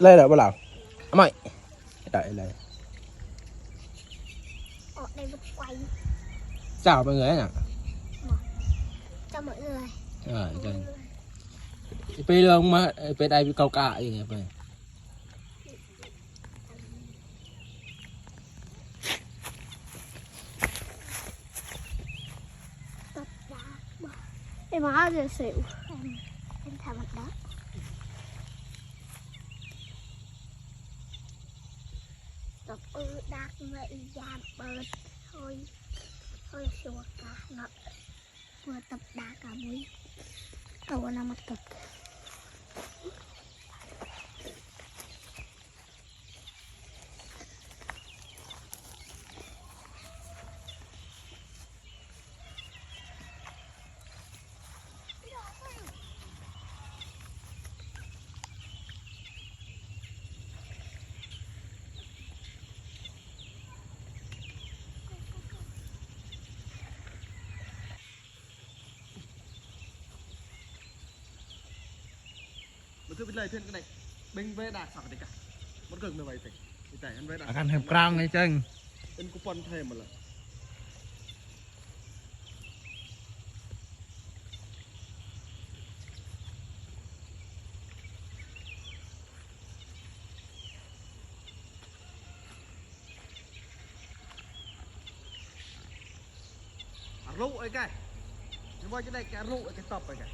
เลยเหรอเปล่าไม่ได้เลย ở đây một quay เจ้าไปเงยน่ะ cho mọi người ใช่ไปเรื่องมาไปได้เกากะยังไงไป tập đá em má giờ xỉu em thả mặt đó tập đá vậy giam bớt thôi thôi xua cả nó vừa tập đá cả mũi tàu là mặt tập มันคือเป็นไรเพื่อนกันไหนเบ่งเวดาสักเด็กอะมันเกิดไม่ไหวสิแต่อันเวดา อาการแหบกลางไงจัง เป็นคูปองเทมหมดเลยรู้ไอ้ไก่ไม่ว่าจะได้แกรู้ไอ้แกตอบไปไง